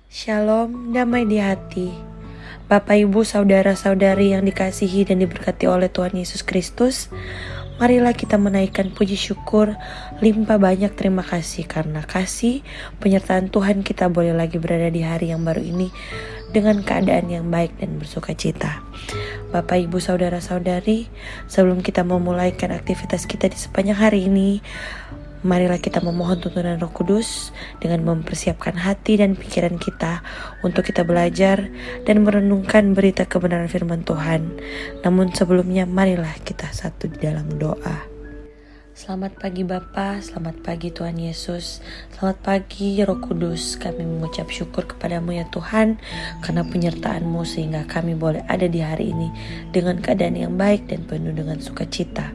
Shalom, damai di hati. Bapak, Ibu, saudara-saudari yang dikasihi dan diberkati oleh Tuhan Yesus Kristus, marilah kita menaikkan puji syukur, limpah banyak terima kasih karena kasih penyertaan Tuhan kita boleh lagi berada di hari yang baru ini dengan keadaan yang baik dan bersuka cita. Bapak, Ibu, saudara-saudari, sebelum kita memulaikan aktivitas kita di sepanjang hari ini, marilah kita memohon tuntunan Roh Kudus dengan mempersiapkan hati dan pikiran kita untuk kita belajar dan merenungkan berita kebenaran firman Tuhan. Namun sebelumnya marilah kita satu di dalam doa. Selamat pagi Bapa, selamat pagi Tuhan Yesus, selamat pagi Roh Kudus. Kami mengucap syukur kepadamu ya Tuhan, karena penyertaan-Mu sehingga kami boleh ada di hari ini dengan keadaan yang baik dan penuh dengan sukacita.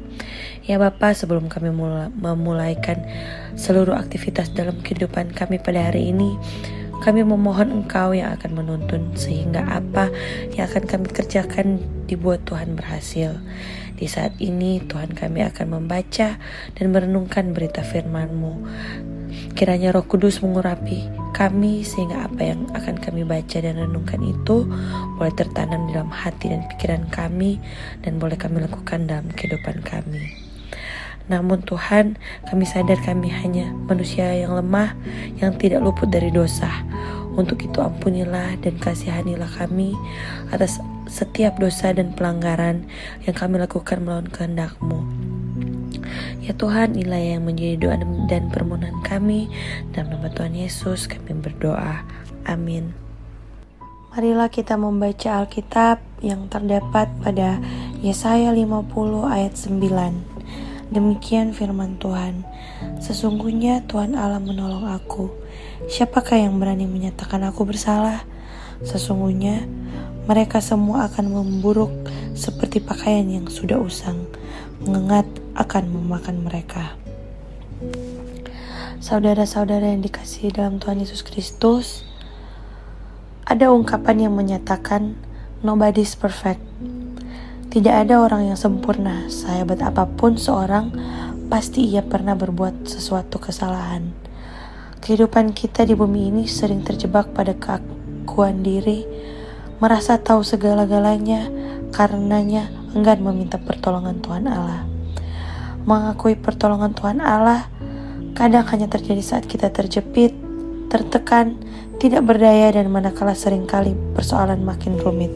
Ya Bapa, sebelum kami memulaikan seluruh aktivitas dalam kehidupan kami pada hari ini, kami memohon Engkau yang akan menuntun sehingga apa yang akan kami kerjakan dibuat Tuhan berhasil. Di saat ini Tuhan kami akan membaca dan merenungkan berita firman-Mu. Kiranya Roh Kudus mengurapi kami sehingga apa yang akan kami baca dan renungkan itu boleh tertanam dalam hati dan pikiran kami dan boleh kami lakukan dalam kehidupan kami. Namun Tuhan, kami sadar kami hanya manusia yang lemah, yang tidak luput dari dosa. Untuk itu ampunilah dan kasihanilah kami atas setiap dosa dan pelanggaran yang kami lakukan melawan kehendak-Mu. Ya Tuhan, inilah yang menjadi doa dan permohonan kami. Dalam nama Tuhan Yesus kami berdoa. Amin. Marilah kita membaca Alkitab yang terdapat pada Yesaya 50 ayat 9. Demikian firman Tuhan, sesungguhnya Tuhan Allah menolong aku. Siapakah yang berani menyatakan aku bersalah? Sesungguhnya mereka semua akan memburuk seperti pakaian yang sudah usang, mengengat akan memakan mereka. Saudara-saudara yang dikasihi dalam Tuhan Yesus Kristus, ada ungkapan yang menyatakan nobody's perfect. Tidak ada orang yang sempurna. Sehebat apapun seorang, pasti ia pernah berbuat sesuatu kesalahan. Kehidupan kita di bumi ini sering terjebak pada keakuan diri, merasa tahu segala-galanya, karenanya enggan meminta pertolongan Tuhan Allah. Mengakui pertolongan Tuhan Allah kadang hanya terjadi saat kita terjepit, tertekan, tidak berdaya dan manakala seringkali persoalan makin rumit.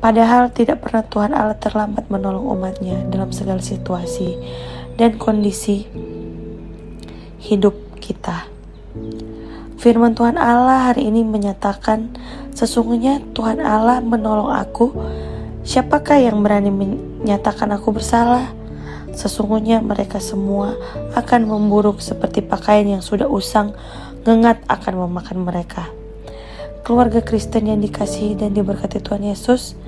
Padahal tidak pernah Tuhan Allah terlambat menolong umatnya dalam segala situasi dan kondisi hidup kita. Firman Tuhan Allah hari ini menyatakan, sesungguhnya Tuhan Allah menolong aku. Siapakah yang berani menyatakan aku bersalah? Sesungguhnya mereka semua akan memburuk seperti pakaian yang sudah usang, ngengat akan memakan mereka. Keluarga Kristen yang dikasihi dan diberkati Tuhan Yesus,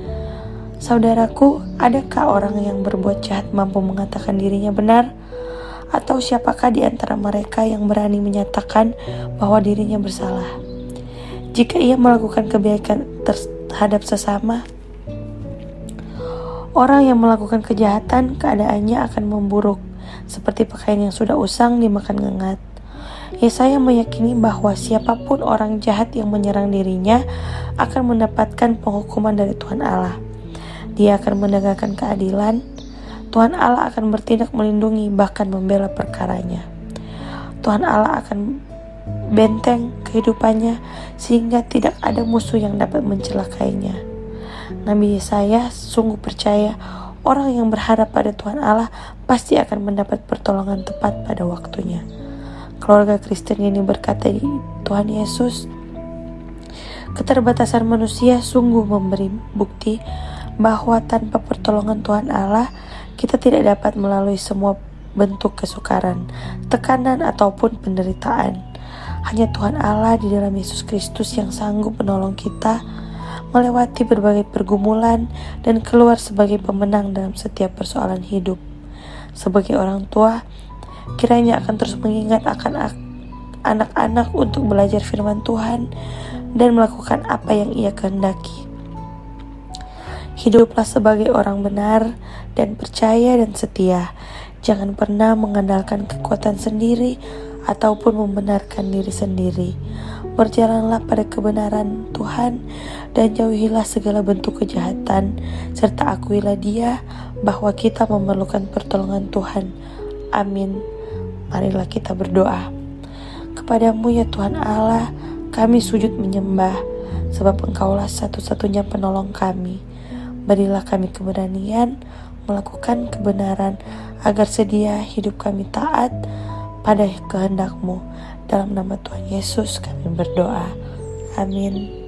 saudaraku, adakah orang yang berbuat jahat mampu mengatakan dirinya benar? Atau siapakah di antara mereka yang berani menyatakan bahwa dirinya bersalah? Jika ia melakukan kebaikan terhadap sesama, orang yang melakukan kejahatan keadaannya akan memburuk, seperti pakaian yang sudah usang dimakan ngengat. Yesaya meyakini bahwa siapapun orang jahat yang menyerang dirinya akan mendapatkan penghukuman dari Tuhan Allah. Dia akan menegakkan keadilan. Tuhan Allah akan bertindak melindungi bahkan membela perkaranya. Tuhan Allah akan benteng kehidupannya sehingga tidak ada musuh yang dapat mencelakainya. Nabi Yesaya sungguh percaya orang yang berharap pada Tuhan Allah pasti akan mendapat pertolongan tepat pada waktunya. Keluarga Kristen ini berkata di Tuhan Yesus, keterbatasan manusia sungguh memberi bukti bahwa tanpa pertolongan Tuhan Allah, kita tidak dapat melalui semua bentuk kesukaran, tekanan ataupun penderitaan. Hanya Tuhan Allah di dalam Yesus Kristus yang sanggup menolong kita melewati berbagai pergumulan dan keluar sebagai pemenang dalam setiap persoalan hidup. Sebagai orang tua, kiranya akan terus mengingat akan anak-anak untuk belajar firman Tuhan dan melakukan apa yang ia kehendaki. Hiduplah sebagai orang benar dan percaya dan setia. Jangan pernah mengandalkan kekuatan sendiri ataupun membenarkan diri sendiri. Berjalanlah pada kebenaran Tuhan dan jauhilah segala bentuk kejahatan, serta akuilah Dia bahwa kita memerlukan pertolongan Tuhan. Amin. Marilah kita berdoa. Kepadamu ya Tuhan Allah, kami sujud menyembah, sebab Engkaulah satu-satunya penolong kami. Berilah kami keberanian melakukan kebenaran, agar sedia hidup kami taat pada kehendak-Mu. Dalam nama Tuhan Yesus kami berdoa. Amin.